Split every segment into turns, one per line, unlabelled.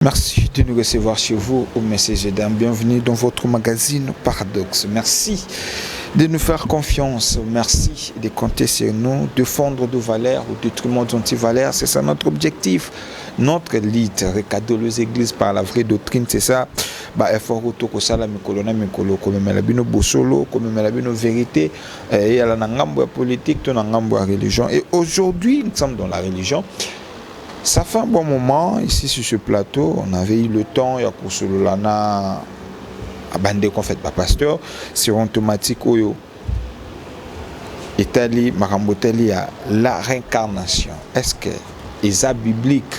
Merci de nous recevoir chez vous au Messager d'âme. Bienvenue dans votre magazine Paradoxe. Merci de nous faire confiance. Merci de compter sur nous, défendre nos valeurs au détriment d'anti-valeurs. C'est ça notre objectif. Notre lead, recadrer les églises par la vraie doctrine, c'est ça. Effort autour de ça, la colonna, comme la bosolo, comme la vérité, et la ngambo politique, la ngambo religion. Et aujourd'hui, nous sommes dans la religion. Ça fait un bon moment ici sur ce plateau. On avait eu le temps, il y a pour cela à bande qu'on fait pas pasteur sur un thématique oyo Italie Maramboteli à la réincarnation. Est-ce que est biblique?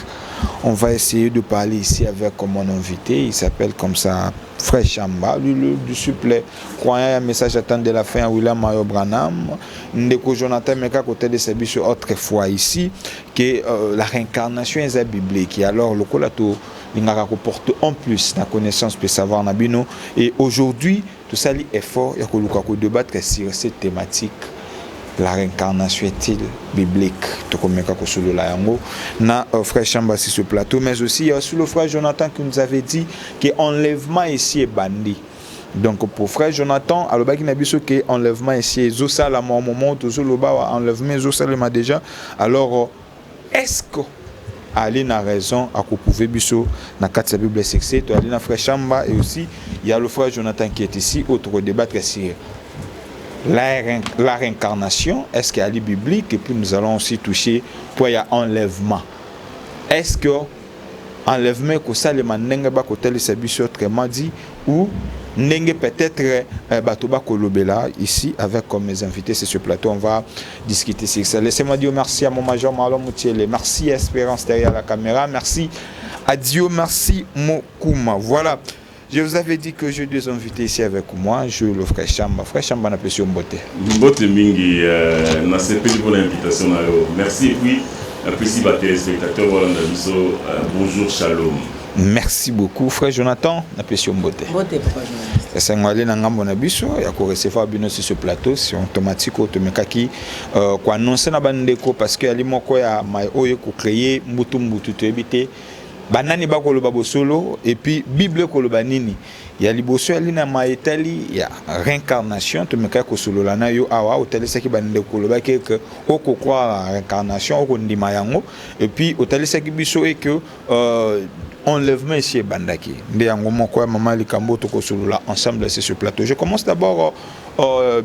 On va essayer de parler ici avec mon invité. Il s'appelle comme ça Frère Chamba, lui le disciple croyant un message attend de la fin à William Mario Branham. Ndeko Jonathan Meka côté de ses biches autrefois ici que la réincarnation est biblique. Et alors le colato il n'a porte en plus la connaissance peut savoir nabino. Et aujourd'hui tout ça est fort et que nous débattre sur cette thématique. La réincarnation est-il biblique? Na frère Chamba sur ce plateau, mais aussi il y a aussi le frère Jonathan qui nous avait dit que enlèvement ici est banni. Donc pour frère Jonathan, alors qu'il n'a dit que enlèvement ici est Zosa moment où Loba enlèvement Zosa déjà. Alors est-ce que Aline a raison à qu'on pouvait biso na quatre Bible sexy? To Aline frère Chamba et aussi il y a le frère Jonathan qui est ici autre débat sur la réincarnation, est-ce qu'il y a les biblique? Et puis nous allons aussi toucher pour il y a enlèvement. Est-ce que enlèvement que ça les manenga ba côté les sabiso autrement dit ou n'engue peut-être batoba kolobela ici avec comme mes invités sur ce plateau on va discuter sur ça. Laissez-moi dire merci à mon major Marlon Moutiele, merci Espérance derrière la caméra, merci à Dieu, merci Mokuma. Voilà. Je vous avais dit que j'ai deux invités ici avec moi. Je le frère Chamba. Frère Chamba n'a pas sur Mbote.
Mbote Mingi, n'a pas pour l'invitation. Merci et puis, apprécie les téléspectateurs. Bonjour, shalom.
Merci beaucoup, frère Jonathan. N'a pas sur Mbote.
Mbote, papa journaliste.
C'est un aller dans Ngambo Nabiso. Il y a qu'on recevoir bien sur ce plateau. C'est automatique, automécaki. Quoi annoncer na bandeko parce que ali moko ya mai oye ko créer mbutu to ebité. Banani bakolo babo solo et puis Bible koloba nini ya liboso ali na maitali ya réincarnation to meka ko solo lana yo awa hôtel saki bande koloba ke oko croire à réincarnation oko ndima yango et puis hôtel saki biso et que enlèvement ici bandaki nde yango moko mama likambo to ko solo la ensemble sur ce plateau. Je commence d'abord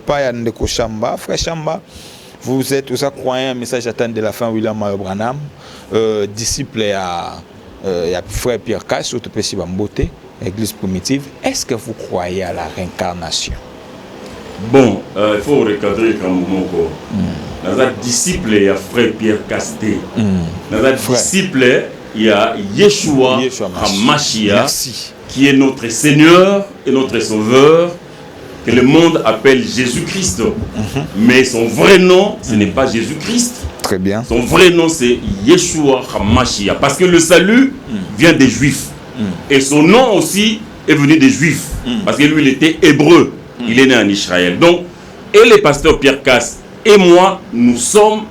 par Ndeko Chamba, frère Chamba. Vous êtes aussi croyant un message attend de la fin William Mario Branham, disciple à il y a frère Pierre Casse, autre petit Bambote, église primitive. Est-ce que vous croyez à la réincarnation?
Bon, il faut recadrer comme Moko. Dans un disciple, il y a frère Pierre Casté. Dans un disciple, il y a Yeshua HaMashiach, qui est notre Seigneur et notre Sauveur, que le monde appelle Jésus-Christ. Mais son vrai nom, ce n'est pas Jésus-Christ.
Très bien.
Son vrai nom c'est Yeshua HaMashiach parce que le salut vient des Juifs. Et son nom aussi est venu des Juifs parce que lui il était hébreu. Il est né en Israël. Donc, et le pasteur Pierre Casse et moi, nous sommes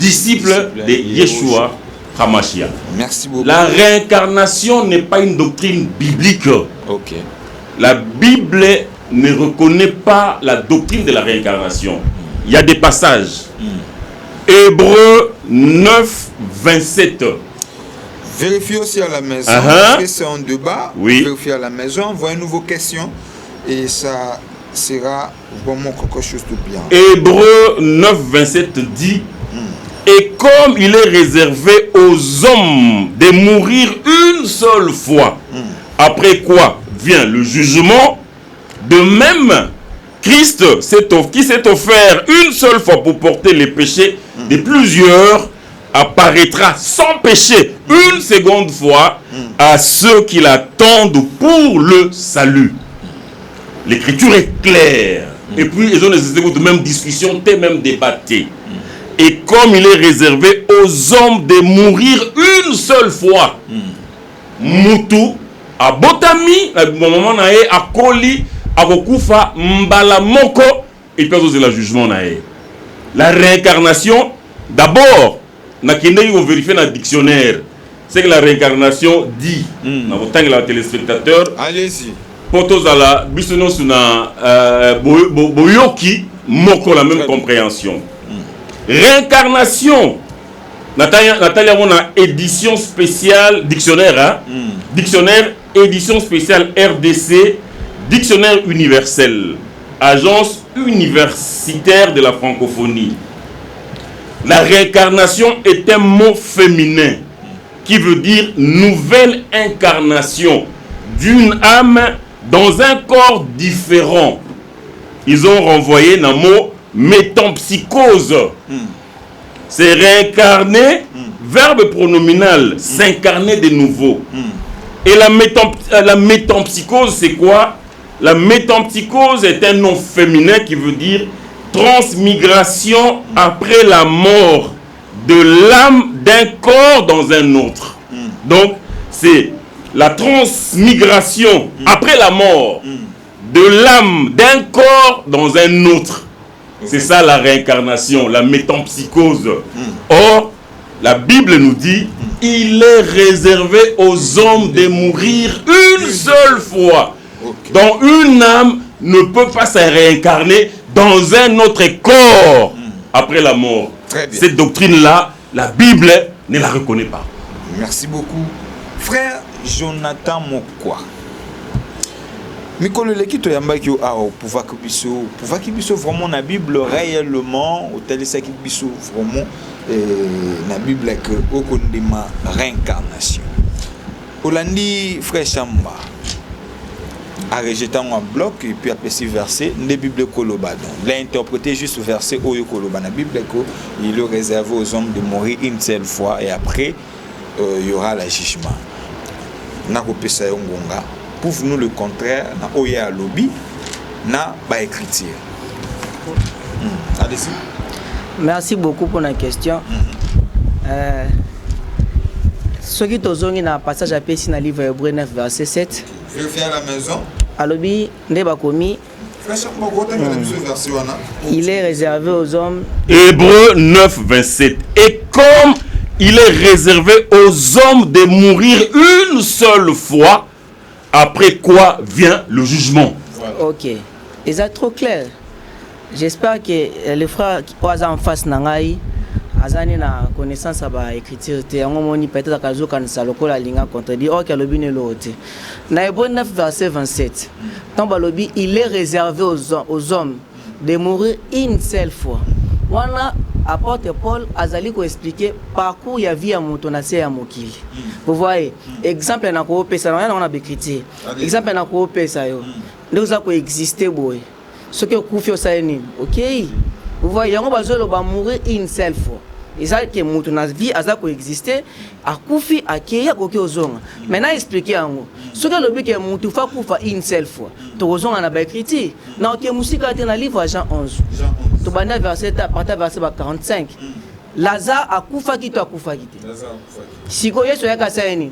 disciples de Yeshua HaMashiach.
Merci beaucoup.
La réincarnation n'est pas une doctrine biblique.
Ok.
La Bible ne reconnaît pas la doctrine de la réincarnation. Il y a des passages. Hébreux 9, 27.
Vérifiez aussi à la maison, parce que c'est en débat.
Oui.
Vérifiez à la maison, envoyez une nouvelle question et ça sera vraiment quelque chose de bien.
Hébreux 9, 27 dit et comme il est réservé aux hommes de mourir une seule fois, après quoi vient le jugement, de même Christ qui s'est offert une seule fois pour porter les péchés de plusieurs, apparaîtra sans péché une seconde fois à ceux qui l'attendent pour le salut. L'écriture est claire. Et puis, ils ont les mêmes discussions, même débatté. Et comme il est réservé aux hommes de mourir une seule fois, Moutou, à Botami, à moment à Koli, à Kokufa, Mbala Moko, et puis aussi le jugement. La réincarnation, d'abord, on vérifie dans le dictionnaire c'est que la réincarnation dit, dans autant que la téléspectateur,
allez-y.
Potos à la bisono suna boyoki moko la même compréhension. Réincarnation. Natalia on a édition spéciale dictionnaire hein? Dictionnaire édition spéciale RDC dictionnaire universel agence universitaire de la francophonie. La réincarnation est un mot féminin qui veut dire nouvelle incarnation d'une âme dans un corps différent. Ils ont renvoyé un mot métampsychose. C'est réincarner, verbe pronominal, s'incarner de nouveau. Et la métampsychose, c'est quoi? La métampsychose est un nom féminin qui veut dire transmigration après la mort de l'âme d'un corps dans un autre. Donc, c'est la transmigration après la mort de l'âme d'un corps dans un autre. C'est ça la réincarnation, la métampsychose. Or, la Bible nous dit, il est réservé aux hommes de mourir une seule fois. Donc une âme ne peut pas se réincarner dans un autre corps après la mort. Cette doctrine-là, la Bible ne la reconnaît pas.
Merci beaucoup. Frère Jonathan Mokwa. Mikolo leki to yambaki o ao pouvoir que biso vraiment na Bible réellement au tel ça qui biso vraiment na Bible que au kondima réincarnation. Olandi frère Chamba a rejeté un bloc et puis après ce verset la Bible koloba donc il a interprété juste verset oyo koloba na Bible que il est réservé aux hommes de mourir une seule fois et après il y aura le jugement. Na kopesa yongonga prouve-nous le contraire na oya lobby na ba écriture. Allez-y.
Merci beaucoup pour la question. Ce qui tozongi na passage à Pessi na livre Hébreu 9 verset 7.
Vérifier à la maison.
Alobi ndeba komi. Il est réservé aux hommes.
Hébreu 9 27. Et comme il est réservé aux hommes de mourir une seule fois, après quoi vient le jugement.
Voilà. Ok. Et c'est trop clair. J'espère que les frères qui sont en face n'angai, azani na connaissance à l'écriture, peut-être qu'azo kan saloko la linga contredit. Ok, le bin l'autre. Na Hébreu 9 verset 27. Tant balobi, il est réservé aux hommes de mourir une seule fois. Wana apôtre Paul azali ko expliquer parcours ya vie ya moto na se ya mokili. Vous voyez, exemple na ko pesa na on a écrit. Exemple na ko pesa yo. Nous a ko exister boy. Ce que kufi o saini. OK? Vous voyez, yango bazolo ba mourir une seule fois. Et ça que moto na vie aza ko exister a kufi akeya ko ke ozonga. Maintenant expliquer yango. Ce que le but que moto fa kufa une seule fois. To ozonga na ba écrit. Na ke musika te na livre Jean 11. Tobanda verset parta verset 45. Lazare a kufa ki to akufa ki te. Siko Yesu ya kasaini.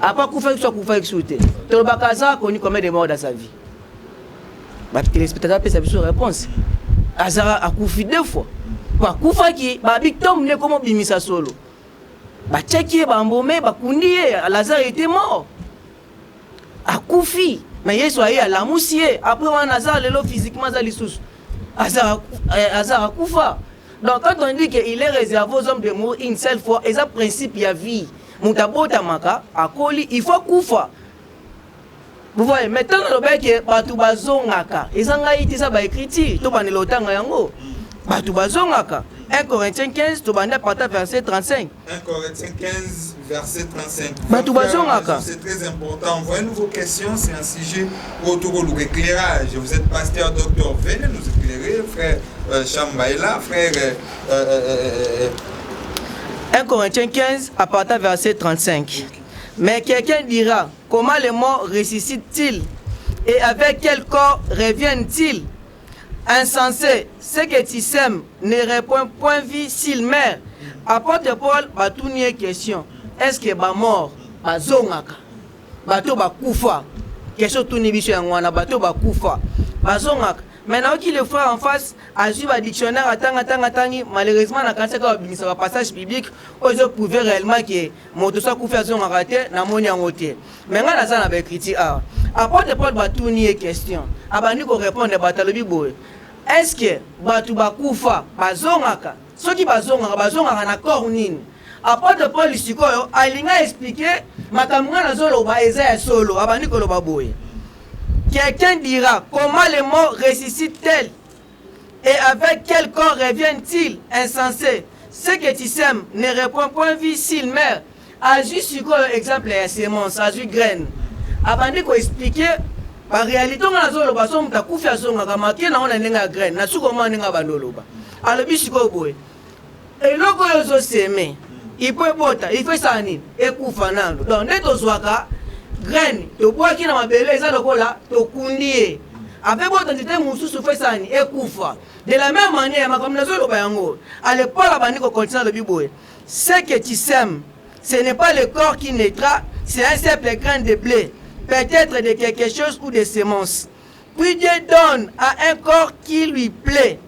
Apa kufa ki so kufa ki soute. To ba Lazare koni combien de morts dans sa vie. Ba téléspectateur peut sa réponse. Lazare a kufi deux fois. Ba kufa ki ba victime ne comment bimisa solo. Ba tcheki ba mbome ba kundiye Lazare était mort. A kufi mais Yesu a ya la moussier après on Lazare lelo physiquement za lisusu. Azara Koufa. Donc quand on dit qu'il est réservé aux hommes de mourir une seule fois, et ça principe il y a vie. Moutabota maka akoli il faut Koufa. Vous voyez maintenant le bec batu bazongaka. Et ça ngai tisa ba écrit to banelo lotanga yango. Batu bazongaka. 1 Corinthiens 15 to banda parta verset 35.
1 Corinthiens 15 verset 35.
C'est
très important. Envoyez-nous vos questions, c'est un sujet autour de l'éclairage. Vous êtes pasteur, docteur, venez nous éclairer, frère Chamba est là, frère
1 Corinthiens 15 à partir verset 35. Okay. Mais quelqu'un dira, comment les morts ressuscitent-ils et avec quel corps reviennent-ils? Insensé, ce que tu sèmes ne répond point vie s'il meurt. Apôtre Paul va tourner une question. Est-ce que ba mort, ba zongaka, bato ba kufa? Question tourner biso yangwana bato ba kufa. Ba zongaka, Maintenant qu'il le frère en face a vu le dictionnaire attang malheureusement na quand c'est un passage biblique aux prouver réellement que moto ça coup faire son raté na moni en côté maintenant là ça na ba critique apporte pas batuni question abani ko répondre batalobi boy est-ce que batu bakufa bazongaka soki bazongaka na corps nini apporte Paul sikoyo alinga expliquer makambo na zolo ba eza solo abani ko loba boy. Quelqu'un dira, comment les morts ressuscitent-elles? Et avec quel corps reviennent-ils? Insensé. Ce que tu sèmes ne répond point vie s'il meurt. A juste exemple et sémence, a juste graine. Avant de expliquer, par réalité, on a zolo baso muta kufia zonga kamaki na ona nenga graine. Na suko ma nenga bandoloba. Alors bisiko boy. Et logo yozo seme. Il peut bota, il fait ça ni. Et kufa nando. Donc neto zwaka. Graine, to bois qui na mabele eza lokola to kundie. Avec votre entité mususu fait ça ni ekufa. De la même manière, ma comme nazo loba yango. À l'époque la bandi ko continue le biboé. Ce que tu sèmes, ce n'est pas le corps qui naîtra, c'est un simple grain de blé, peut-être de quelque chose ou de semences. Puis Dieu donne à un corps qui lui plaît.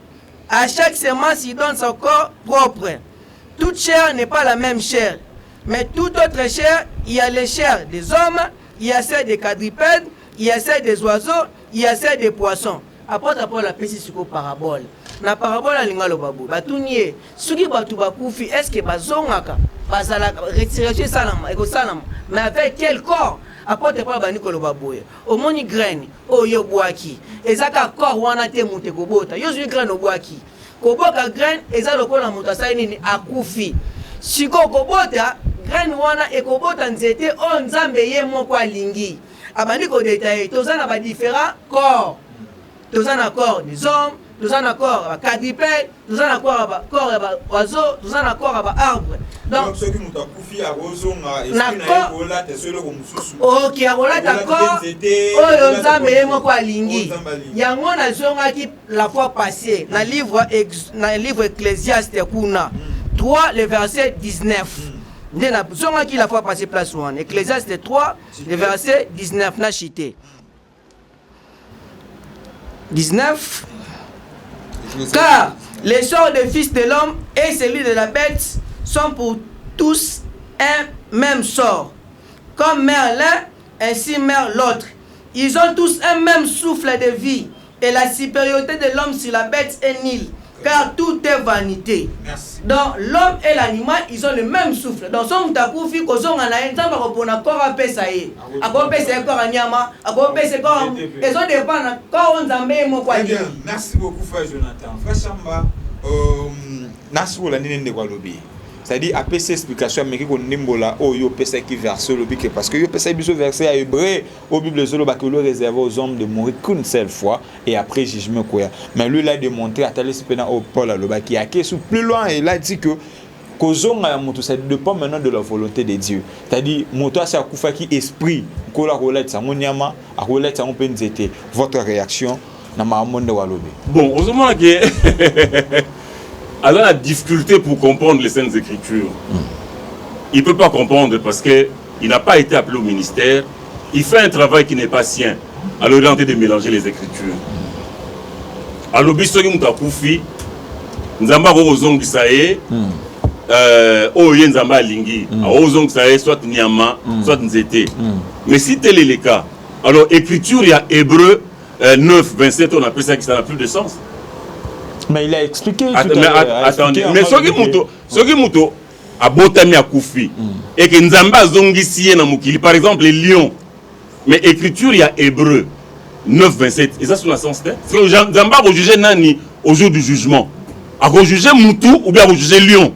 À chaque semence, il donne son corps propre. Toute chair n'est pas la même chair. Mais toute autre chair, il y a les chairs des hommes, il y a celle des quadrupèdes, il y a celle des oiseaux, il y a celle des poissons. Après la pesi sur parabole. Na parabole à l'ingalo babu. Batunye, suki batu bakufi, est-ce que bazongaka, bazala retirer salam, ego salam, mais avec quel corps? Après pas baniko lo babu. Au moni graine, o yo boaki. Ezaka corps wana te mute kobota. Yo zui graine o boaki. Koboka graine eza lokola mutasai nini akufi. Siko kobota graine wana ekobota nzete o nzambe ye moko alingi. Abandi ko détailler tozana ba différents corps. Tozana corps des hommes, tozana corps ba quadrupèdes, tozana corps ba oiseaux, tozana corps ba arbre. Donc
ceux qui muta kufi a rozonga
na
kola te solo ko mususu.
OK, akola ta corps o nzambe ye moko alingi. Yango na zonga ki la fois passée na livre Ecclésiaste kuna 3 le verset 19. La qui la fois passé place 1. Ecclésiaste 3, le verset 19, n'a cité. 19. Car les sorts des fils de l'homme et celui de la bête sont pour tous un même sort. Comme meurt l'un, ainsi meurt l'autre. Ils ont tous un même souffle de vie. Et la supériorité de l'homme sur la bête est nulle. Car tout est vanité. Merci. Donc l'homme et l'animal, ils ont le même souffle. Donc son mutakufi kozon ana nzamba kopona kora pesa ye. Ako pesa kora nyama, ako pesa kora ils ont dépend na kora nzambe mo kwa
bien. Merci beaucoup frère Jonathan. Frère Chamba nasu la nini ndekwa lobi. C'est-à-dire après cette explication mais ko ndimbola o yo pesa qui verse le bique parce que yo pesa biso verset à hébreu au Bible zolo ba que le réservé aux hommes de mourir qu'une seule fois et après jugement quoi. Mais lui là démontré à tel espèce au Paul à loba qui a qui sous plus loin et là dit que kozonga moto ça dépend maintenant de la volonté de Dieu. C'est-à-dire moto ça kufa qui esprit ko la relate ça monyama a relate ça on peut nzete. Votre réaction na ma monde walobi.
Bon, heureusement que alors la difficulté pour comprendre les Saintes Écritures. Il ne peut pas comprendre parce qu'il n'a pas été appelé au ministère. Il fait un travail qui n'est pas sien. Alors il est en train de mélanger les Écritures. Alors bisogi mutakufi nzamba kozong bisaye oye nzamba lingi ozong bisaye soit nyama soit nzete. Mais si tel est le cas, alors Écriture il y a Hébreu 9 27 on appelle ça qui ça n'a plus de sens.
Mais il a expliqué.
Attendez, mais ce qui muto a botami a koufi et que nzamba zongisi na mukili par exemple les lions. Mais écriture il y a Hébreu 9 27 et ça sur le sens c'est que nzamba va juger nani au jour du jugement. A juger mutu ou bien va juger lion.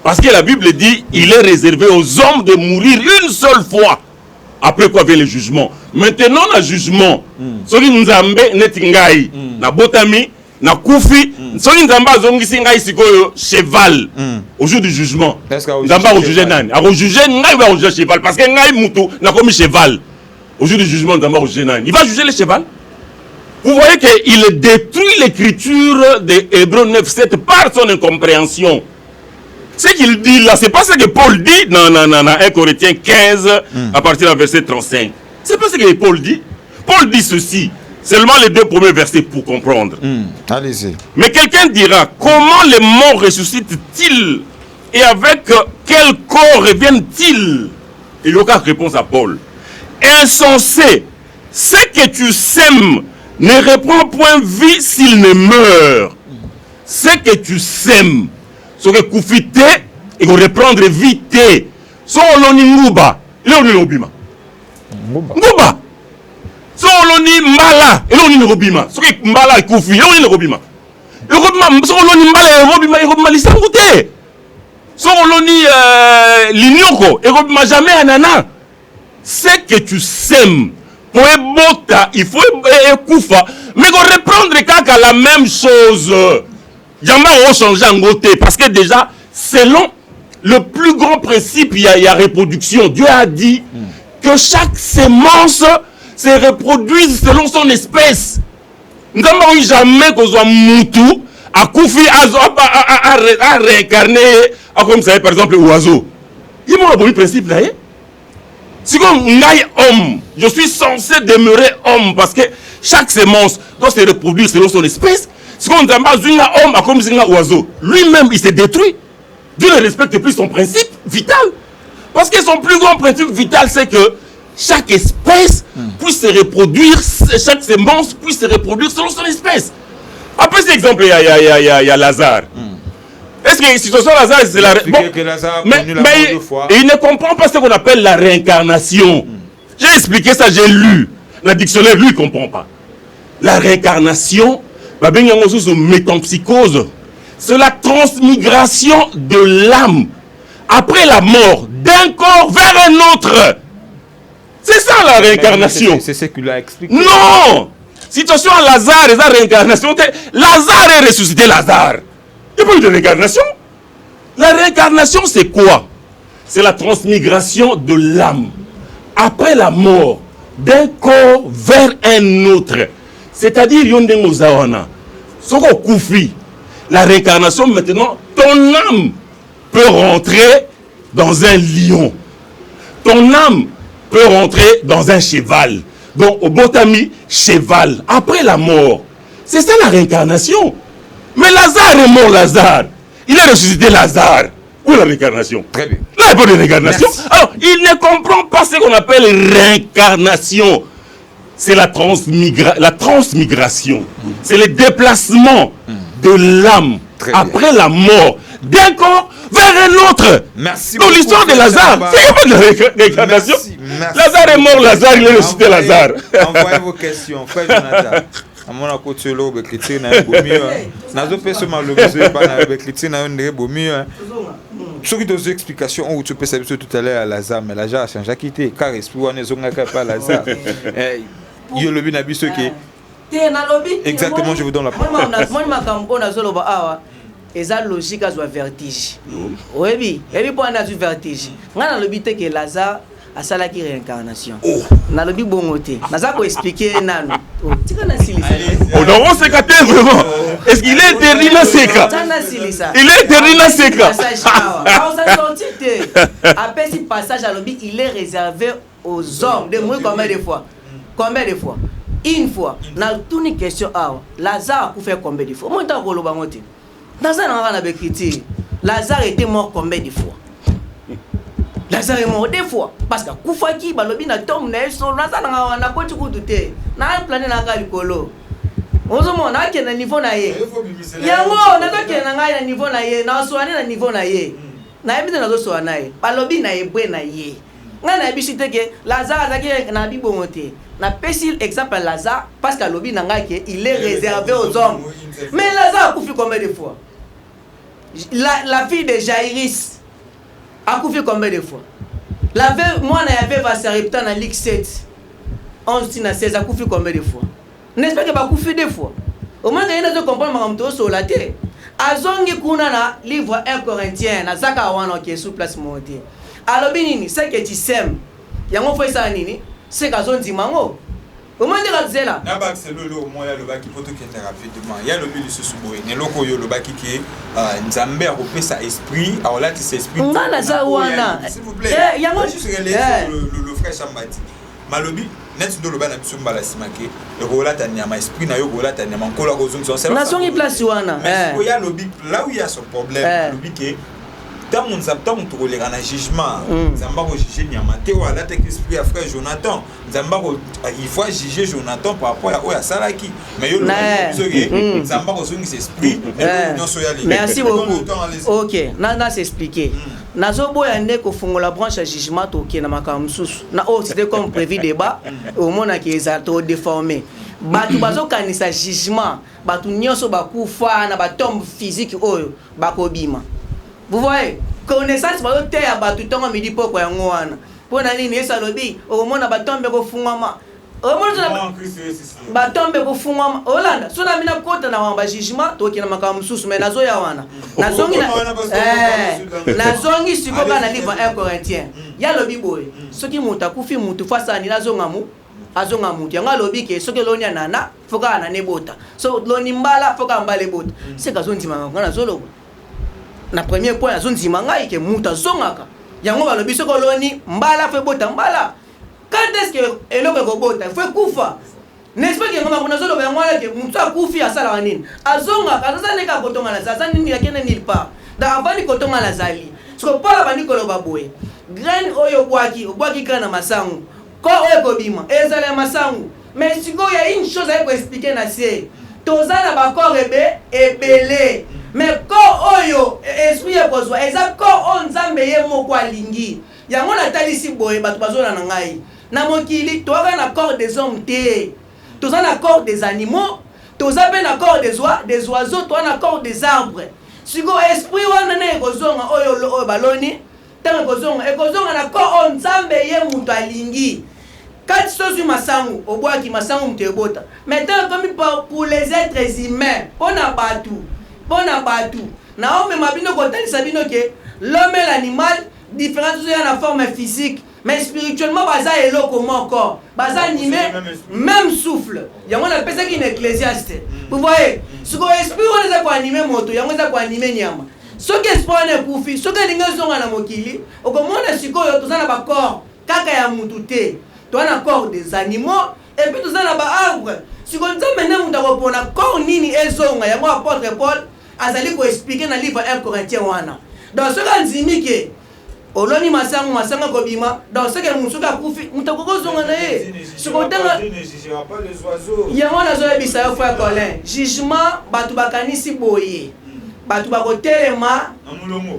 Parce que la Bible dit il est réservé aux hommes de mourir une seule fois. Après quoi vient le jugement. Maintenant le jugement. Ce qui nzambe netingai na botami na koufi soki nzamba zongisi ngai sikoyo cheval au jour du jugement nzamba ko juger nani a ko juger ngai va juger cheval parce que ngai mutu na komi cheval au jour du jugement nzamba ko juger nani il va juger le cheval. Vous voyez que il détruit l'écriture de Hébreux 9:7 par son incompréhension. Ce qu'il dit là c'est pas ce que Paul dit dans 1 Corinthiens 15 à partir du verset 35. C'est pas ce que Paul dit. Paul dit ceci. Seulement les 2 premiers versets pour comprendre.
Allez-y.
Mais quelqu'un dira, comment les morts ressuscitent-ils et avec quel corps reviennent-ils? Et il n'y a aucune réponse à Paul. Insensé, ce que tu sèmes ne reprend point vie s'il ne meurt. Ce que tu sèmes, ce que tu fais, il faut reprendre vite. So loni nguba, il est obima. Nguba. So loni mbala, il est obima. So que mbala kufi, il est obima. Il est so loni mbala, il est obima, il est obima lisangute. So loni linioko, il est obima jamais anana. Ce que tu sèmes, pour bota, il faut koufa, mais qu'on reprendre kaka la même chose. Jamais on change en côté parce que déjà selon le plus grand principe, il y a reproduction. Dieu a dit que chaque sémence se reproduise selon son espèce. Nous n'avons jamais qu'on soit moutou, à koufi, à réincarner, comme ça, par exemple, oiseau. Il m'a le principe là. Si comme homme, je suis censé demeurer homme parce que chaque sémence doit se reproduire selon son espèce. Si on n'a pas un homme comme un oiseau, lui-même il se détruit. Dieu ne respecte plus son principe vital. Parce que son plus grand principe vital, c'est que chaque espèce puisse se reproduire, chaque sémence puisse se reproduire selon son espèce. Après cet exemple, il y a Lazare. Est-ce que si ce soit Lazare, c'est la mais il ne comprend pas ce qu'on appelle la réincarnation. J'ai expliqué ça, j'ai lu. Le dictionnaire, lui, il ne comprend pas. La réincarnation, métampsychose, c'est la transmigration de l'âme après la mort d'un corps vers un autre. C'est ça la réincarnation.
C'est ce qu'il a expliqué.
Non! Situation à Lazare et sa réincarnation, Lazare est ressuscité Lazare. Il n'y a pas eu de réincarnation. La réincarnation, c'est quoi? C'est la transmigration de l'âme après la mort d'un corps vers un autre. C'est-à-dire, Yondeng Ozawana, Soko Koufi, la réincarnation, maintenant, ton âme peut rentrer dans un lion. Ton âme peut rentrer dans un cheval. Donc, au botami, cheval, après la mort. C'est ça la réincarnation. Mais Lazare est mort, Lazare. Il a ressuscité Lazare. Où est la réincarnation?
Très bien.
Là, il n'y a pas de réincarnation.
Merci.
Alors, il ne comprend pas ce qu'on appelle réincarnation. C'est la transmigration. C'est le déplacement de l'âme après la mort d'un corps vers un autre.
Merci.
Donc l'histoire de Lazare, c'est pas de réincarnation.
Merci.
Lazare est mort, Lazare, il est ressuscité Lazare.
Envoyez vos questions, frère Jonathan. À mon côté, là, avec l'écriture, n'a pas mieux. N'a pas seulement le besoin, avec l'écriture, n'a pas mieux. Ce qui donne explications, où tu peux savoir tout à l'heure à Lazare, mais Lazare a changé à quitter. Car esprit, on est pas Lazare. Il y a le bien habitué qui. Exactement, je vous donne la parole.
Et ça logique à vertige. Oui, et puis pour un vertige. On a le but que Lazare a ça qui réincarnation. Na le but bon côté. Lazare pour expliquer nano. Tu connais Silisa.
On a se caté vraiment. Est-ce qu'il est interdit dans ces cas? Il est interdit dans ces cas.
Après ce passage à l'objet, il est réservé aux hommes. De mourir combien de fois? Combien de fois? Une fois. Dans toutes les questions, Lazare a fait combien de fois? Moi, je suis Lazare était mort combien de fois? Lazare est mort 2 fois. Parce que Koufaki, Balobi, na tombe, na eso, Lazare na koti kutute. Na plané na kalikolo. Ozomo na ke na niveau na ye. Yango na to ke na ngai na niveau na ye, na soane na niveau na ye. Na ebite na zo soana ye. Balobi na ebwe na ye. Nga na ebisite ke Lazare azaki na bibongote. Na pesi exemple Lazare parce que lobi na ngai ke il est réservé aux hommes. Mais Lazare a koufi combien de fois? La fille de Jaïris a koufi combien de fois? Moi, il y avait Vasaripta dans Ligue 7. 11 16 a koufi combien de fois? N'est-ce pas que va koufi 2 fois? Au moins, il y a des comprendre sur la terre. Azongi kuna na livre 1 Corinthiens, na zaka wana qui est sous place monté. Alors binini, c'est que tu sèmes. Yango fait ça nini? C'est qu'azon dimango. Comment dire à Zela?
Nabak c'est le moi ya le baki poto qui est rapidement. Il y a le but de ce souboé. Ne loko yo le baki qui Nzambe a repris sa esprit. Alors là tu s'exprime.
Ngala za wana.
S'il vous plaît. Yango juste relayer le frère Chambati. malobi net ndo loba na biso mbala simake rola tanyama esprit na yo rola tanyama nkola kozungisa c'est
na songi place wana
mais ya lobi là où il y a son problème lobi que tant on tolera na jugement nzamba ko juger nyama te wala te esprit ya frère Jonathan nzamba ko il faut juger Jonathan par rapport à oya salaki mais yo lobi nzamba ko zungisa esprit
merci beaucoup OK na s'expliquer nazoboya nde kofungola branche ya jugement toke na makambo mosusu na c'était comme prévu débat omona ki eza to déformé batu bazokanisa jugement batu nyonso bakufa na batombe physique oyo bakobima. Vous voyez, connaissance bazote ya batu tongo midi poko yango wana pona nini esa lobi omona batombe kofungama omona batombe kofungama Olanda so na mina kota na wamba jugement toke na makambo mosusu mais nazo ya wana nazongi nazongi sikoka na livre 1 Corinthiens ya lobi boye soki mutu akufi mutu fasa ni nazonga mu azonga mutu yanga lobi ke soki loni nana foka na nebota so loni mbala foka mbale bota c'est kazo ndima ngana zolo na premier point azon ndima ngai ke mutu azongaka yango balobi soko loni mbala fe bota mbala quand est-ce que eloko ko bota fe kufa n'est-ce pas que ngama kuna zolo ba ngwana ke mutu akufi asala nini azongaka azana ka kotonga na zaza nini yakene nil pa da avani kotonga la zali soko pala bandi ko loba boye grand oyo bwaki kana masangu ko oyo kobima ezala masangu mais siko ya une chose à expliquer na sie tozana ba corps ebele mais ko oyo esprit ya kozwa eza ko on nzambe ye moko alingi yango na talisi boye batu bazona na ngai na mokili toza na corps des hommes te toza na corps des animaux toza pe na corps des oiseaux toza na corps des arbres siko esprit wana na ekozonga oyo baloni tango ekozonga na corps on nzambe ye mutu alingi kati sozu masangu obwaki masangu mtebota maintenant comme pour les êtres humains pona batu na ome mabino kotalisa bino ke l'homme et l'animal différence ya na forme physique mais spirituellement baza eloko moko baza animé même souffle yango na pesa ki Ecclésiaste vous voyez ce que esprit on eza ko animer moto yango eza ko animer nyama soki esprit ne kufi soki linga zonga na mokili okomona sikoyo tozana ba corps kaka ya mutu te toana corps des animaux et puis tozana ba arbre siko nzambe ne mutu akopona corps nini ezonga yango apôtre Paul azali ko expliquer na livre 1 Corinthiens wana donc ce que nzimi ke oloni masanga kobima donc ce que musuka kufi mutako zonga na ye siko tanga yango na zoya bisa yo frère Colin jugement batu bakanisi boye batu bakotelema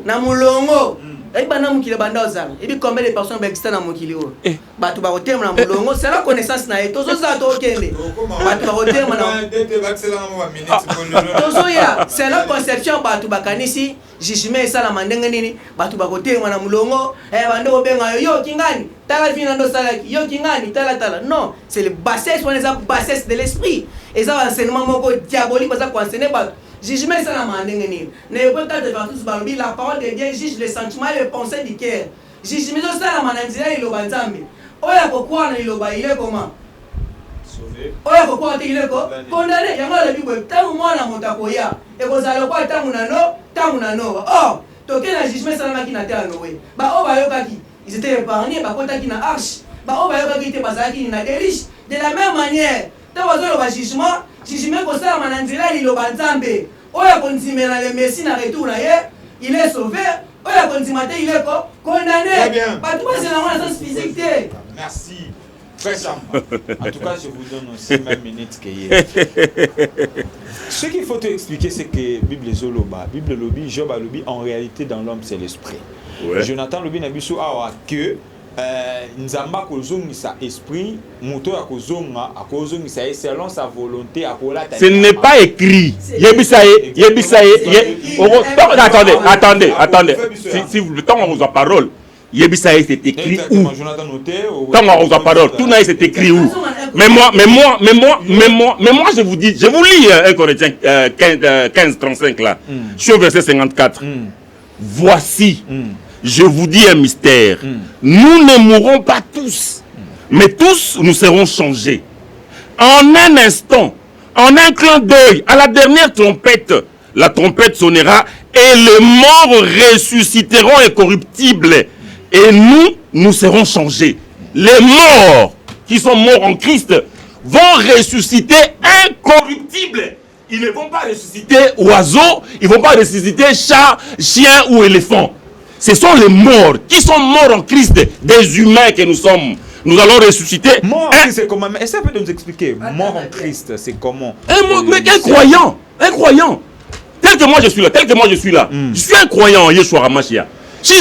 na mulongo eba na mukile banda ozanga ebi combien de personnes existent na mukili o batu bakotelema na mulongo c'est la connaissance na eto zo za to okende batu bakotelema na tozo ya c'est la conception batu bakanisi jugement sala mandenge nini batu bakotelema na mulongo bando obenga yo kingani tala fina ndo sala yo kingani tala non c'est le bassesse on les a bassesse de l'esprit et ça enseignement moko diabolique parce que enseigner batu jugement c'est la mandenge nini ne peut pas devant tous balobi la parole de Dieu juge les sentiments et les pensées du cœur jugement c'est la mananzira iloba nzambe oya kokwa na iloba ile comment sauver oya kokwa te ile ko condamné yango la bible tangu mwana motakoya e kozala kwa tangu na no toke na jugement c'est la makina te anowe ba o ba yokaki ils étaient épargnés ba kotaki na arche ba o ba yokaki te bazaki na délice de la même manière tawazo ba jugement ko sala mananzira iloba nzambe oya konzimela le messie na retour na ye il est sauvé oya konzimate il est condamné ba tout c'est la sens physique te
merci très simple en tout cas je vous donne aussi même minute que hier ce qu'il faut te expliquer c'est que Bible zoloba Bible lobi Job a lobi en réalité dans l'homme c'est l'esprit Jonathan lobi na biso awa que nzamba kozongisa esprit moto ya kozonga akozongisa selon sa volonté akola
ce n'est pas écrit yebisaye attendez si vous le temps on vous a parole yebisaye c'est écrit où quand on vous a parole tout n'a c'est écrit où mais moi je vous dis je vous lis 1 Corinthiens 15:35 là je suis au verset 54 voici je vous dis un mystère. Nous ne mourrons pas tous, mais tous nous serons changés. En un instant, en un clin d'œil, à la dernière trompette, la trompette sonnera et les morts ressusciteront incorruptibles. Et nous serons changés. Les morts qui sont morts en Christ vont ressusciter incorruptibles. Ils ne vont pas ressusciter oiseaux, ils ne vont pas ressusciter chat, chien ou éléphant. Ce sont les morts qui sont morts en Christ, des humains que nous sommes. Nous allons ressusciter.
Mort en Christ, c'est comment? Est-ce que tu peux nous expliquer? Mort en Christ, c'est comment?
Mais un croyant, un croyant. Tel que moi je suis là, tel que moi je suis là. Je suis un croyant en Yeshua HaMashiach. Si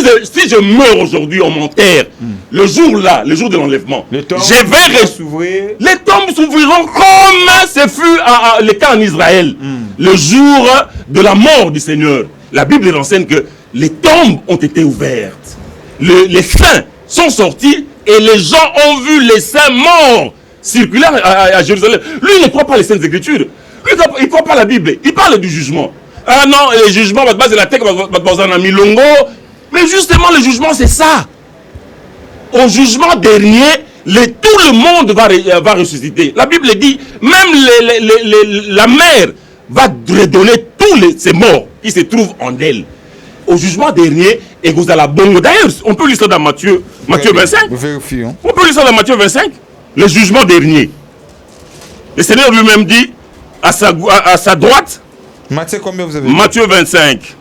je meurs aujourd'hui, on m'enterre. Le jour là, le jour de l'enlèvement, les tombes s'ouvriront comme ce fut le cas en Israël. Le jour de la mort du Seigneur. La Bible renseigne que les tombes ont été ouvertes. Les saints sont sortis et les gens ont vu les saints morts circuler à Jérusalem. Lui, il ne croit pas les Saintes Écritures. Lui, il ne croit pas la Bible. Il parle du jugement. Ah non, le jugement, c'est la tête, mais justement, le jugement, c'est ça. Au jugement dernier, tout le monde va ressusciter. La Bible dit, même la mer va redonner tous ces morts qui se trouvent en elle. Au jugement dernier, et vous allez bongo. D'ailleurs, on peut lire ça dans Matthieu 25. On peut lire ça dans Matthieu 25. Le jugement dernier. Le Seigneur lui-même dit, à sa droite,
Matthieu, combien vous avez dit?
Matthieu 25.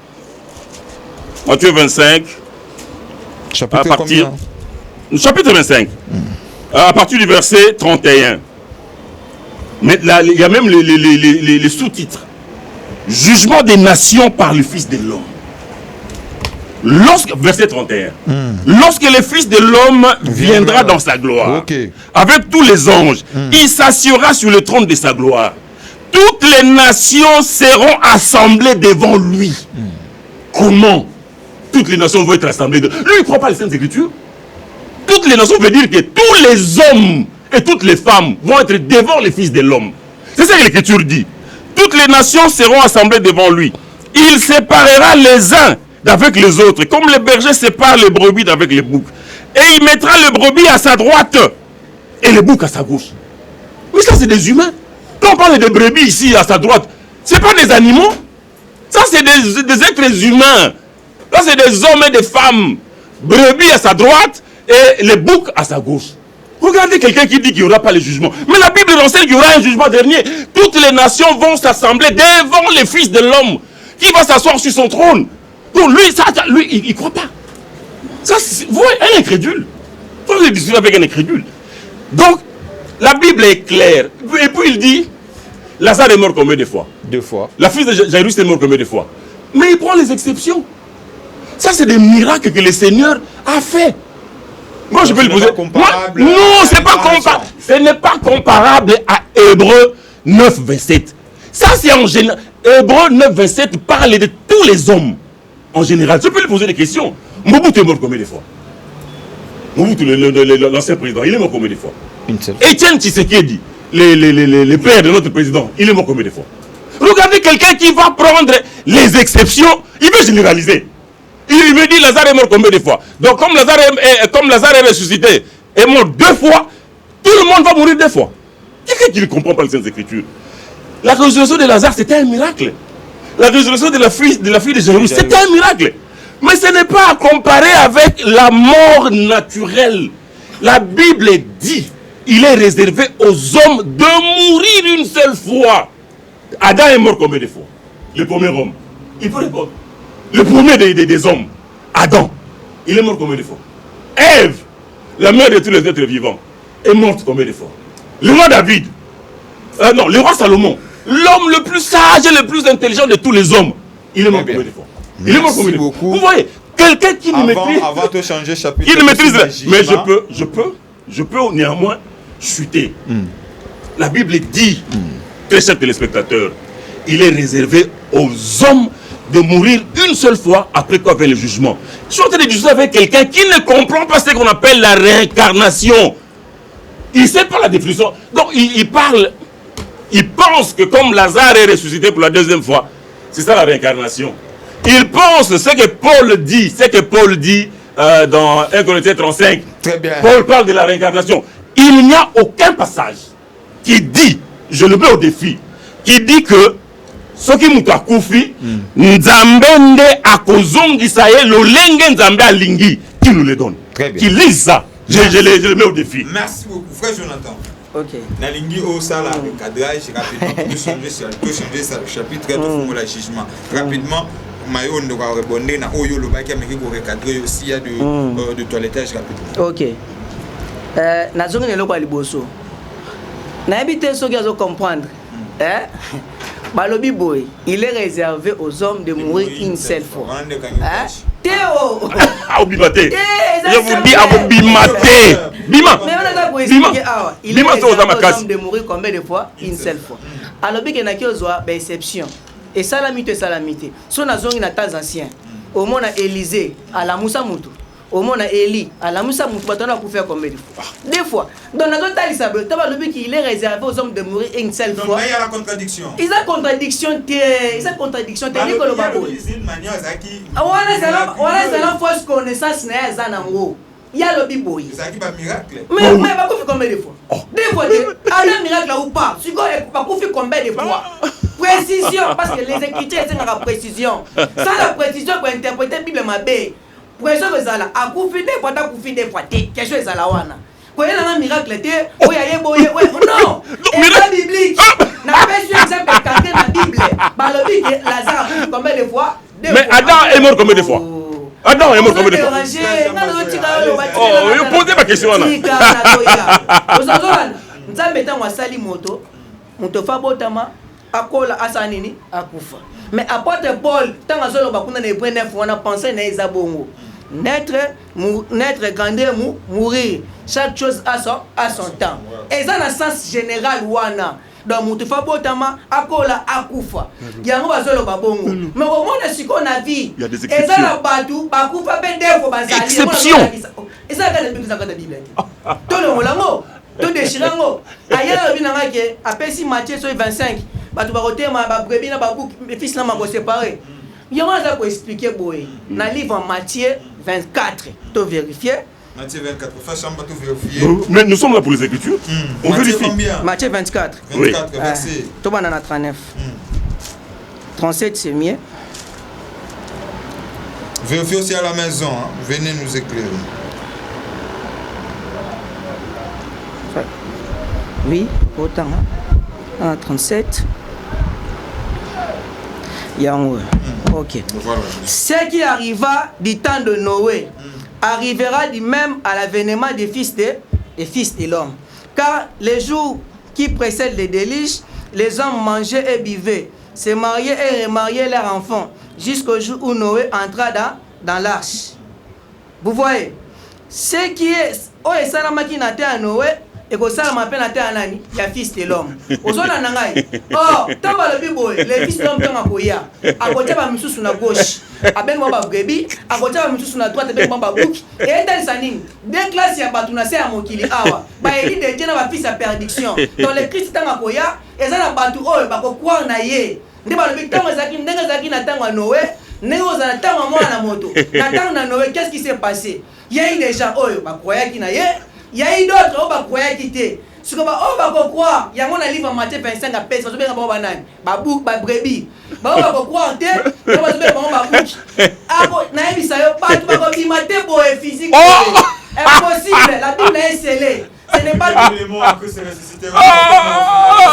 Matthieu 25. Chapitre 25. À partir du verset 31. Mais là, il y a même les sous-titres. Jugement des nations par le Fils de l'homme. Verset 31. Lorsque le Fils de l'homme viendra dans sa gloire, avec tous les anges, il s'assiera sur le trône de sa gloire. Toutes les nations seront assemblées devant lui. Comment toutes les nations vont être assemblées? Lui, il ne croit pas les Saintes Écritures. Toutes les nations veut dire que tous les hommes et toutes les femmes vont être devant le Fils de l'homme. C'est ça que l'Écriture dit. Toutes les nations seront assemblées devant lui. Il séparera les uns d'avec les autres, comme les bergers séparent les brebis d'avec les boucs. Et il mettra les brebis à sa droite et les boucs à sa gauche. Mais ça, c'est des humains. Quand on parle de brebis ici à sa droite, ce n'est pas des animaux. Ça, c'est des êtres humains. Ça, c'est des hommes et des femmes. Brebis à sa droite et les boucs à sa gauche. Regardez quelqu'un qui dit qu'il n'y aura pas le jugement. Mais la Bible enseigne qu'il y aura un jugement dernier. Toutes les nations vont s'assembler devant le Fils de l'homme qui va s'asseoir sur son trône. Donc lui, il ne croit pas. Ça, vous voyez, un incrédule. Vous voyez discuter avec un incrédule. Donc, la Bible est claire. Et puis il dit, Lazare est mort combien de fois?
2 fois.
La fille de Jairus est mort combien de fois? Mais il prend les exceptions. Ça, c'est des miracles que le Seigneur a fait. Moi, je peux lui poser. Non, c'est pas comparable. Ce n'est pas comparable à Hébreux 9, 27. Ça, c'est en général. Hébreux 9, 27 parle de tous les hommes. En général, je peux lui poser des questions. Mobutu est mort combien de fois? Mobutu, l'ancien président, il est mort combien de fois? Etienne Tshisekedi, le père de notre président, il est mort combien de fois? Regardez quelqu'un qui va prendre les exceptions, il veut généraliser. Il me dit Lazare est mort combien de fois? Donc comme Lazare est ressuscité, est mort 2 fois, tout le monde va mourir 2 fois. Quelqu'un qui ne comprend pas les Saintes Écritures. La résurrection de Lazare, c'était un miracle. La résurrection de la fille de Jérusalem, c'était un miracle. Mais ce n'est pas à comparer avec la mort naturelle. La Bible dit, il est réservé aux hommes de mourir une seule fois. Adam est mort combien de fois? Le premier homme. Il peut répondre. Le premier des hommes, Adam, il est mort combien de fois? Ève, la mère de tous les êtres vivants, est morte combien de fois? Le roi David, non, le roi Salomon, l'homme le plus sage et le plus intelligent de tous les hommes, il est mort combien de fois? Il est mort combien de fois? Vous voyez, quelqu'un qui ne maîtrise...
Avant de changer chapitre...
Qui ne maîtrise... Mais je peux néanmoins chuter. La Bible dit, très chers téléspectateurs, il est réservé aux hommes de mourir une seule fois, après quoi vient le jugement. Je suis en train de discuter avec quelqu'un qui ne comprend pas ce qu'on appelle la réincarnation. Il ne sait pas la définition. Donc il parle, il pense que comme Lazare est ressuscité pour la 2e fois, c'est ça la réincarnation. Il pense ce que Paul dit, dans 1 Corinthiens 35.
Très bien.
Paul parle de la réincarnation. Il n'y a aucun passage qui dit, je le mets au défi, qui dit que ce qui m'a koufi, Nzambe nde akozongisa ye lolenge Nzambe alingi, qui nous le donne.
Très bien.
Qui lit ça. Je le mets au défi.
Merci beaucoup, frère Jonathan.
Ok.
Nalingi au sala avec cadrage rapidement pour changer ça le chapitre de la jugement. Rapidement, Mayo ne va répondre na oyo le bac américain pour recadrer aussi il y a de toilettage rapidement.
Ok. Na zongi ne lokwa liboso. Na habité so gazo comprendre. Balobi boy, il est réservé aux hommes de mourir une seule fois. Théo.
Obimaté. Je vous dis à Obimaté. Bima.
Mais on a pour expliquer il est réservé aux hommes de mourir combien de fois? Une seule fois. Alors bien qu'il y a qui ozoa exception. Et salamité salamité. Son azongi na temps ancien. Au monde à Élysée, à la Moussa Moutou. Au monde à Élie, à la Moussa Moutou, on a pour faire combien de fois? Deux fois. Donc dans notre Elisabeth, tu vas le but qu'il est réservé aux hommes de mourir une seule fois.
Donc il y a la contradiction.
Il y a contradiction, il y a contradiction. Tu dis que le babou. Voilà, c'est la fausse connaissance n'est pas en il y a le biboy.
C'est pas miracle.
Mais pas fait combien de fois? Deux fois. Un miracle ou pas? Tu pas fait combien de fois? Précision, parce que les écritures c'est la précision. Sans la précision pour interpréter la Bible mabé. Précision que ça là, à couper des fois, des fois, quelque chose à la wana. Quand il y a un miracle, oui, non, et la biblique. N'a pas su exemple quelqu'un dans la Bible. Bah le dit que Lazare combien de fois?
Mais Adam est mort combien de fois? Adam est mort combien de fois? Oh, posez ma question là.
Nous avons mis en sali moto, moto fabotama. Akola asanini akufa. Mais apôtre Paul tant azolo bakuna ne point neuf on a pensé na ezabongo. Naître grandir mourir. Chaque chose a son temps. Et ça dans sens général wana. Donc mutu fabotama akola akufa. Yango azolo babongo. Mais au monde si qu'on a vie.
Il y a des exceptions.
Et ça la batu bakufa bendefo bazali.
Exception.
Et ça dans la Bible ça dans la Bible. Tout le monde tout déchirango. Ailleurs binanga ke apesi Matthieu 25. Batu bakotema ba brebis na ba bouc mes fils na mako séparé. Yama za ko expliquer boy. Na livre en Matthieu 24. Tu vérifier.
Matthieu 24. Fais chambre tout vérifier.
Mais nous sommes là pour les Écritures. On vérifie.
Matthieu 24.
24 verset.
Tu vas dans 39. 37 c'est mieux.
Vérifiez aussi à la maison, hein. Venez nous éclairer.
Oui, autant. 37. Ok.
Voilà.
Ce qui arriva du temps de Noé arrivera du même à l'avènement des fils de l'homme. Car les jours qui précèdent les déluges, les hommes mangeaient et buvaient, se mariaient et remariaient leurs enfants, jusqu'au jour où Noé entra dans l'arche. Vous voyez, ce qui est Salamaki Nate à Noé, et que ça m'a peine à terre nani, il y a fils de l'homme. Aux autres nangai. Oh, tant que le bibo, les fils de l'homme sont à Koya. À côté de Moussou sur la gauche, à Ben Mamba Brebi, à côté de Moussou sur la droite, Ben Mamba Bouk. Et Eden Sanin, deux classes y a Batuna c'est à Mokili Awa. Bah il dit de Dieu n'a pas fils à perdition. Dans les Christ à Koya, et ça n'a pas tout oh, bah quoi naïe. N'est pas le big temps Zaki, Zaki n'attend à Noé, Néo n'attend à moi à la moto. N'attend à Noé, qu'est-ce qui s'est passé? Il y a eu des gens, oh, bah croyez qu'il naïe. Il y a eu d'autres qui ont croyé quitter. Ce qu'on va croire, il y a un livre en Matthieu 25 à pèse, on va bien banane, babou, babrebi. On va croire, on va bien babouch. Ah, naïbi ça yo pas, tu vas comme maté pour physique. Impossible, la Bible est scellée. Ce n'est pas
les mots après c'est ressuscité.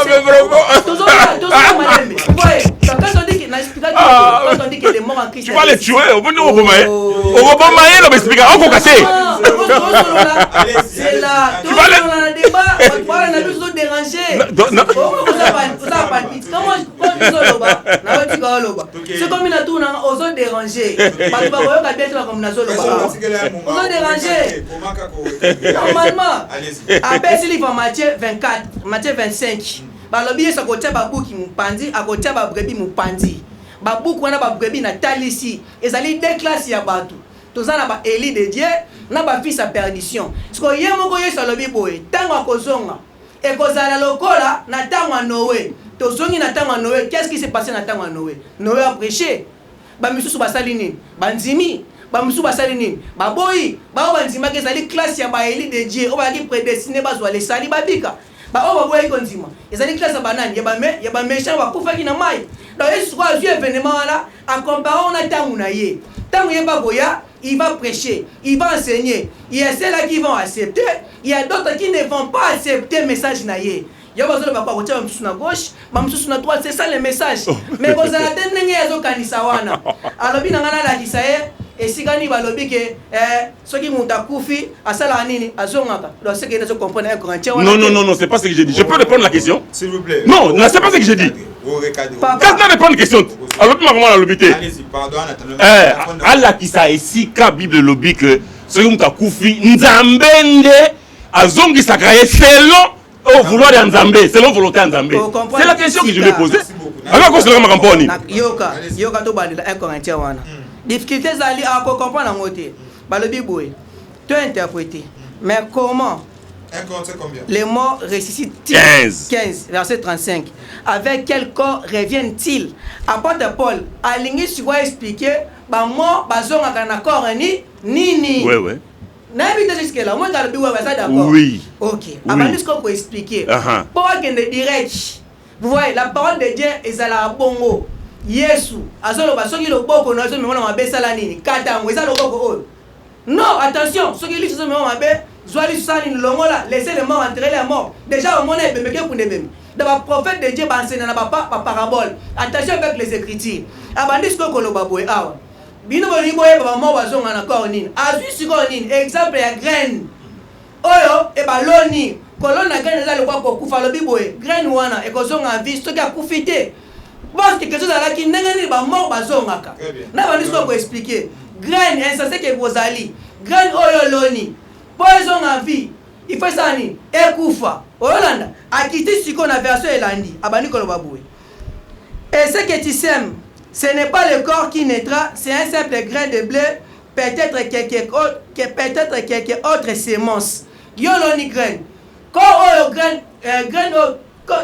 Mais vraiment.
Toujours madame. Vous voyez, quand on dit quand on dit que les morts en Christ.
Tu vas les tuer, on va nous remettre. On va pas mailler, on va expliquer. On va casser.
C'est là. Tu vas dans le débat, on va nous déranger. C'est comme il a tout aux autres dérangés. Parce que vous avez comme la zone. Aux autres dérangés. Normalement. Après, c'est livre Matthieu 24, Matthieu 25. Balobi ça kotia babuki mupandi, akotia babrebi mupandi. Babuku wana babrebi na talisi. Ezali deux classes ya batu. Tozana ba Élie de Dieu, na ba fils à perdition. Ce que yemoko yeso lobi boye, tango akozonga. Et kozala lokola na tango a Noé. Tozongi na tango a Noé. Qu'est-ce qui s'est passé na tango a Noé? Noé a prêché. Ba misusu basali nini? Banzimi. Ba misusu basali nini? Ba boyi. Ba banzima ke ezali classe ya ba Élie de Dieu. O ba ki prédestiné bazwa les sali babika. Ba o ba boyi konzima. Ezali classe ya banani, ya ba méchant ba kufa ki na mai. Donc est-ce que Dieu événement là a comparé on a tango na ye. Tango ye ba boya il va prêcher, il va enseigner. Il y a ceux-là qui vont accepter, il y a d'autres qui ne vont pas accepter le message naïe. Il y a besoin de papa côté à gauche, à droite, c'est ça le message. Mais vous allez tenir à Kanisawana. Alors bien la Kisaye et si gani va lobby que ceux qui montent à Koufi à Salanini à Zongaka. Donc c'est que vous comprenez un Corinthien.
Non, c'est pas ce que j'ai dit. Je peux répondre à la question?
S'il vous plaît.
Non, c'est pas ce que j'ai dit. Quand on répond à la question, alors comment la lobby?
Allez-y, pardon.
Allah qui sa ici, ka Bible lobby que ceux qui montent à Koufi, Nzambende à Zongi Sakaye selon au vouloir de Nzambé, selon volonté Nzambé. C'est la question que je lui ai posée. Alors qu'on se le ramponi.
Yoka to balila un Corinthien wana. Difficulté zali à comprendre la moitié. Balobi boué. Tu as interprété. Mais comment les morts ressuscitent-ils? 15, verset 35. Avec quel corps reviennent-ils? Apôtre Paul, aligné sur quoi expliquer, bah mort, bah zon à un corps ni.
Ouais.
N'habite jusque là, moi j'ai le d'accord.
Oui.
Ok. Avant ce qu'on peut expliquer. Pour qu'il ne direct. Vous voyez, la parole de Dieu est à la bongo. Yesu, azolo basoki le boko na zo mona mabe sala nini? Kata ngwe sala boko. Non, attention, ceux qui lisent ce moment mabe, zoali sali longola, laissez les morts enterrer les morts. Déjà au monde est bébé pour bébé. Dans prophète de Dieu ba enseigner na papa parabole. Attention avec les écritures. Abandi ce ko lo baboy awa. Bino boni boye ba mort bazonga na corps nini? Azu siko nini? Exemple ya graine. Oyo e ba loni. Kolona graine za le kwa ko kufa lo biboye. Graine wana e ko zonga vie stoki akufite. Parce que quelque chose là qui n'est pas mort bazongaka. Na ba nisiko ko expliquer. Graine insensé que bozali. Graine oyo loni. Poison en vie. Il faut ça ni ekufa. Olanda akiti siko na version elandi. Abani ko lo baboué. Et ce que tu sèmes, ce n'est pas le corps qui naîtra, c'est un simple grain de blé, peut-être quelque autre sémence. Yoloni graine. Quand oyo graine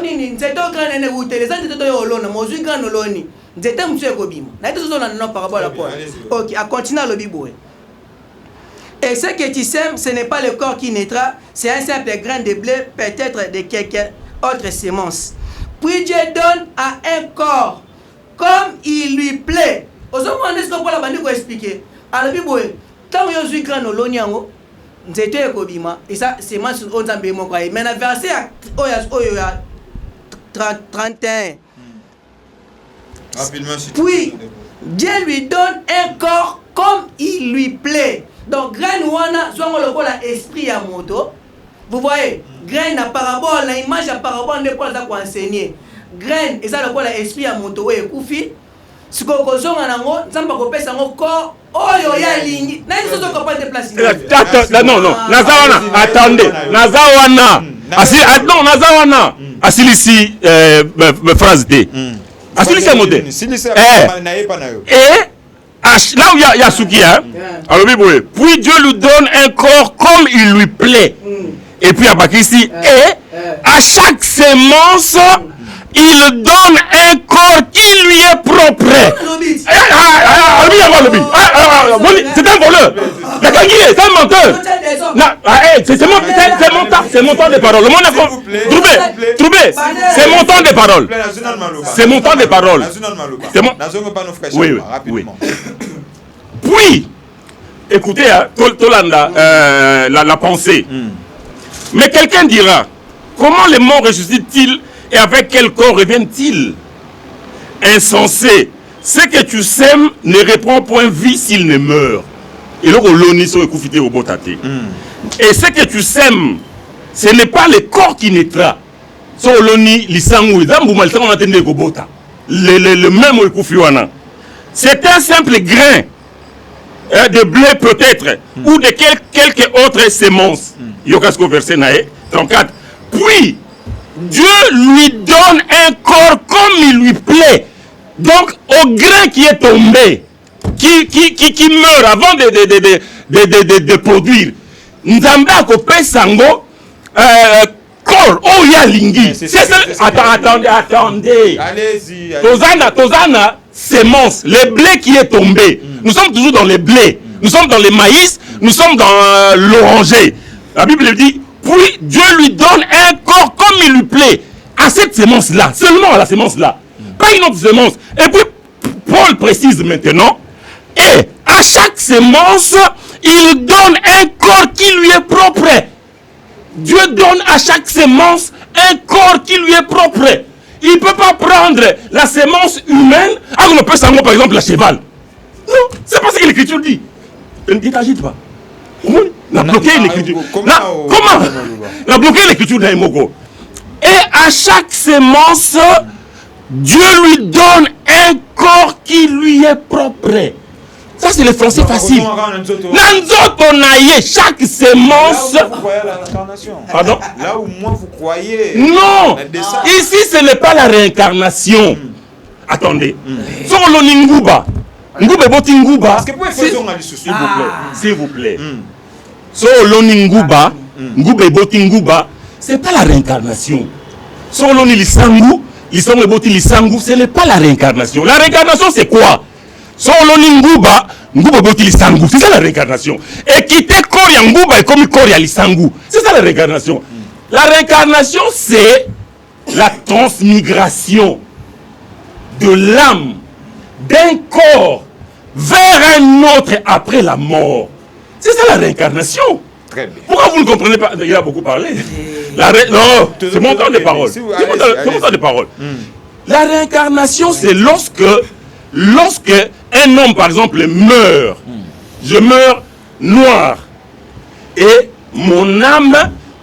nini nzete graine ne ute les antes to yolona mozu graine oloni nzete mtue ko bima na ito zo na no parabole quoi. OK, à continuer le bibo. Et ce que tu sèmes, ce n'est pas le corps qui naîtra, c'est un simple grain de blé, peut-être de quelque autre sémence. Puis Dieu donne à un corps comme il lui plaît. Aux hommes, on est ce qu'on peut la bande expliquer. Alors bibo, tant yo zu graine oloni yango nzete ko bima et ça c'est moi sur onzambe mo quoi. Mais na verset oya 31.
Rapidement,
puis Dieu lui donne un corps comme il lui plaît. Donc graine wana zongo lokola esprit ya moto. Vous voyez, graine na parabole, na image ya parabole ne pas ça enseigner. Graine et ça lokola esprit ya moto we kufi. Siko ko zonga nango, nzamba ko pesa ngo corps oyo ya lingi. Na iso zo ko pas de place.
Non, nazawana, attendez. Nazawana. Non, nazawana. Asilisi phrase T. Asilisi modé. Et là où il y a Souki, hein. Alors puis Dieu lui donne un corps comme il lui plaît. Et puis à partir ici, et à chaque sémence, il donne un corps qui lui est propre. C'est un voleur. C'est un menteur. C'est mon temps de parole. Le monde a trouvé. C'est mon temps de parole. C'est mon temps de parole. Oui. Puis, écoutez, la pensée. Mais quelqu'un dira, comment les morts ressuscitent-ils et avec quel corps reviennent-ils? Insensé. Ce que tu sèmes ne reprend point vie s'il ne meurt. Et là, l'oni sont écoutés au botate. Et ce que tu sèmes, ce n'est pas le corps qui naîtra. Le même écoufiwana. C'est un simple grain de blé peut-être, ou de quelque autre sémence. Yokasko verset 34. Puis, Dieu lui donne un corps comme il lui plaît. Donc, au grain qui est tombé, qui meurt avant de produire, Nzambe a sango corps, oh ya lingi. Attendez.
Allez-y.
Tozana, sémence, le blé qui est tombé. Nous sommes toujours dans les blés. Nous sommes dans les maïs, nous sommes dans l'oranger. La Bible dit, puis Dieu lui donne un corps comme il lui plaît. À cette sémence-là, seulement à la sémence-là. Pas une autre sémence. Et puis, Paul précise maintenant, et à chaque sémence, il donne un corps qui lui est propre. Dieu donne à chaque sémence un corps qui lui est propre. Il ne peut pas prendre la sémence humaine, on peut savoir par exemple la cheval. Non, c'est pas ce que l'Écriture dit. Ne t'agite pas. On a bloqué l'Écriture. Comment on a bloqué l'Écriture d'un Mogo. Et à chaque sémence, Dieu lui donne un corps qui lui est propre. Ça, c'est le français facile. Chaque sémence.
Là où vous croyez à la réincarnation.
Pardon?
Là où moi vous croyez.
Non. Ici, ce n'est pas la réincarnation. Attendez. Solo Ninguba. Nguba boti Nguba.
Parce que vous pouvez faire
s'il vous plaît. S'il vous plaît. Solo Ninguba. Nguba boti Nguba. C'est pas la réincarnation. Solo ni lisangu. Lisangu boti lisangu. Ce n'est pas la réincarnation. La réincarnation, c'est quoi? Solo ni Nguba. Nguba boti lisangu. C'est ça la réincarnation. Et quitter corps ya Nguba et comme corps ya lisangu. C'est ça la réincarnation. La réincarnation, c'est la transmigration de l'âme d'un corps vers un autre après la mort. C'est ça la réincarnation.
Très bien.
Pourquoi vous ne comprenez pas? Il a beaucoup parlé. Non, c'est mon temps de parole. C'est mon temps de parole. La réincarnation, c'est lorsque un homme, par exemple, meurt. Je meurs noir. Et mon âme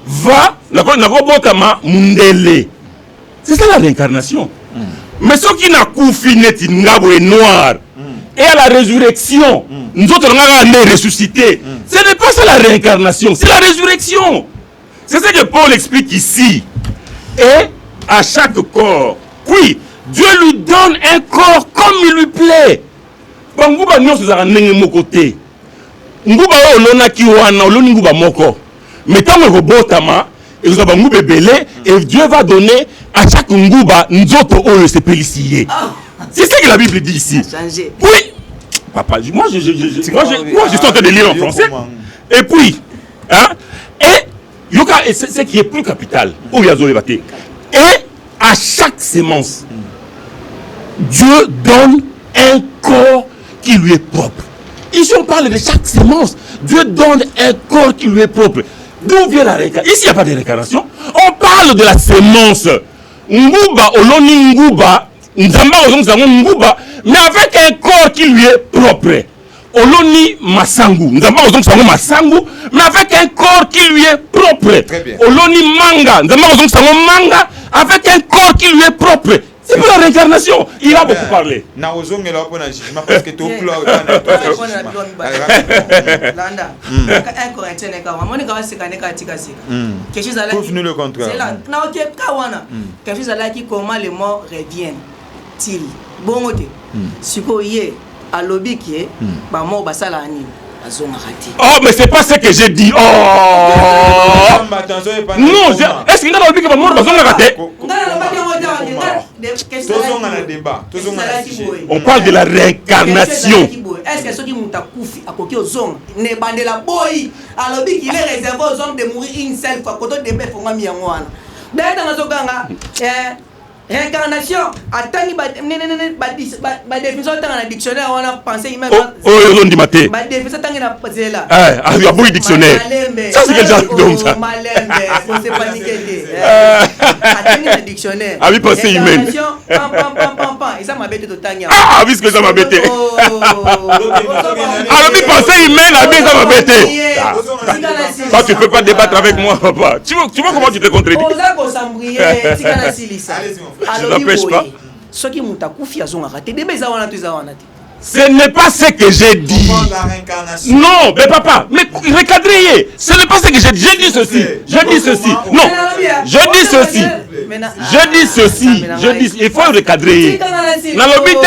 va. C'est ça la réincarnation. Mais ceux qui n'ont pas noir et à la résurrection, nous autres on ressuscité. Ce n'est pas ça la réincarnation, c'est la résurrection. C'est ce que Paul explique ici. Et à chaque corps, oui, Dieu lui donne un corps comme il lui plaît. Banguba nyo sezara ndenge moko te. Nguba olona ki wana oloni nguba moko. Mais tant que botama et vous avez nguba belé et Dieu va donner à chaque nguba nzoto oyo se pelisier. C'est ce que la Bible dit ici. Oui. Papa, moi je suis en train de lire en français. Et puis, hein, et yoka et c'est ce qui est plus capital. Et à chaque sémence, Dieu donne un corps qui lui est propre. Ici on parle de chaque sémence. Dieu donne un corps qui lui est propre. D'où vient la réincarnation? Ici il n'y a pas de réincarnation. On parle de la sémence. Nguba, oloni nguba, nzamba ozonga nguba, mais avec un corps qui lui est propre. Oloni masangu, nzamba ozonga masangu, mais avec un corps qui lui est propre.
Très bien.
Oloni manga, nzamba ozonga manga, avec un corps qui lui est propre. C'est pour la réincarnation. Il a beaucoup parlé.
Parce que tout prouve-nous le contraire.
Comment les morts reviennent-ils? Bon,
oh, mais c'est pas ce que j'ai dit. Oh non, est-ce qu'il y a un qui va mourir? On parle de la réincarnation.
Est-ce que ceux qui montent à Koufi, à côté aux hommes, n'est pas de la boy, alors qu'il est réservé aux hommes de mourir une seule fois, quand on débête, il faut nga miangoana. D'ailleurs, dans ce réincarnation, attendez, ma définition dans le dictionnaire, on a pensé même.
Oh, on dit maté.
Ma définition dans le là.
Ah, il y a beaucoup de dictionnaires. Ça, c'est quel genre d'homme ça?
Malembe, faut se paniquer. Attendez le dictionnaire.
Ah oui, pensée humaine.
Et ça m'a bêté de Tania.
Ah, oui, ce que ça m'a bêté. Ah, oui, pensée humaine, ah, ça m'a bêté. Ça, tu ne peux pas débattre avec moi, papa. Tu vois comment tu te contredis? Je n'empêche pas. Ce n'est pas ce que j'ai dit. Non, mais papa, mais recadrez. Ce n'est pas ce que j'ai dit. J'ai dit ceci. Je dis ceci. Non, je dis ceci. Je dis ceci. Je dis. Il faut recadrer. Dans le but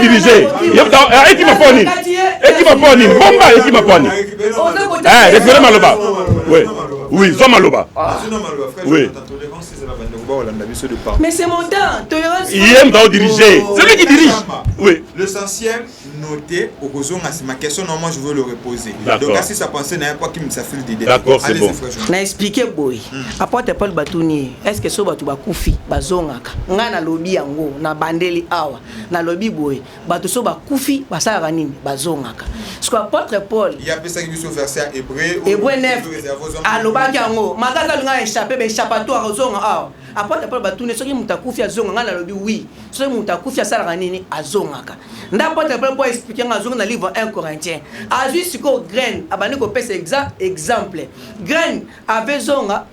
dirigé. Et qui m'a poni. Et qui m'a poni. Bomba et qui m'a poni. Référé Maloba. Oui. Oui, Zomaloba. Oui.
Mais c'est mon temps.
Il aime d'en diriger. C'est lui qui dirige. Oui.
L'essentiel noter au besoin à ma question normalement je veux le reposer.
D'accord.
Donc si ça pensait n'a pas qui me ça fait l'idée.
D'accord, c'est bon.
Na expliquer boy. Apporte Paul Batuni, est-ce que so batu bakufi bazongaka. Nga na lobby yango na bandeli awa. Na lobby boy, batu so bakufi basala nini bazongaka. Ce que apporte Paul.
Il y a ça qui nous verset hébreu.
Hébreu 9. Alobaki yango, magaza lunga échappé be échappatoire zonga awa. Apporte Paul Batuni soki mutakufi azonga nga na lobby oui. Soki mutakufi asala nini azongaka. Nda apporte Paul pour expliquer nga zonga na livre 1 Corinthiens. Azui siko graine abani ko pesa exemple. Graine avait zonga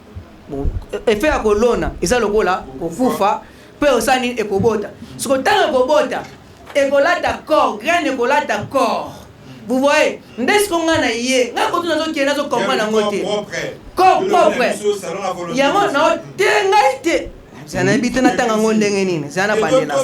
bon effet à colonna eza lokola kokufa pe osani ekobota siko tanga kobota ekola d'accord graine ekola d'accord vous voyez ndesi ko ngana ye ngako tuna zo kena zo comprendre ngote corps propre yango na tengaite ça n'habite na tanga ngondenge nini ça na bandela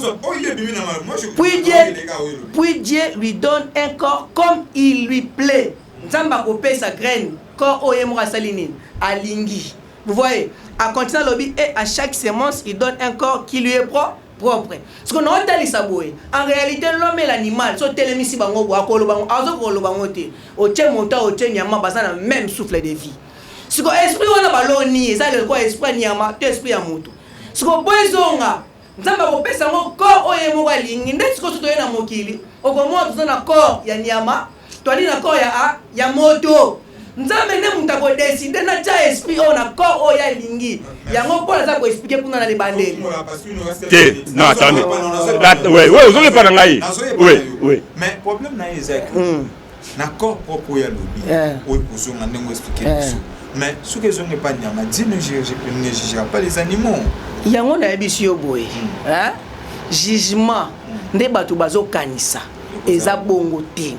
puis Dieu lui donne un corps comme il lui plaît nzamba ko pesa graine corps oyemora salinine alingi. Vous voyez, à continuer lobby et à chaque semence, il donne un corps qui lui est propre. Ce qu'on a dit, en réalité, l'homme et l'animal sont tellement si bango bois kolobango, azo kolobango te. Au tien monta au tien nyama basana même souffle de vie. Ce qu'on esprit on a balloni, ça le quoi esprit nyama, tu esprit à moto. Ce qu'on boisonga, nzamba ko pesa ngo corps oyemora lingi, ndesi ko soto na mokili. Au comment tu na corps ya nyama, tu ali na corps ya moto. Nzambe ne mutako décider na cha esprit on a corps o ya lingi yango pour ça ko expliquer kuna na libandeli
non attendez ouais vous allez pas ngai oui
mais problème na Isaac na corps propre ya lobi o poso na ndengo expliquer mais ce que je n'ai pas nyama dit ne juge pas les animaux
yango na yebisi yo boy hein jugement nde batu bazo kanisa eza bongo te.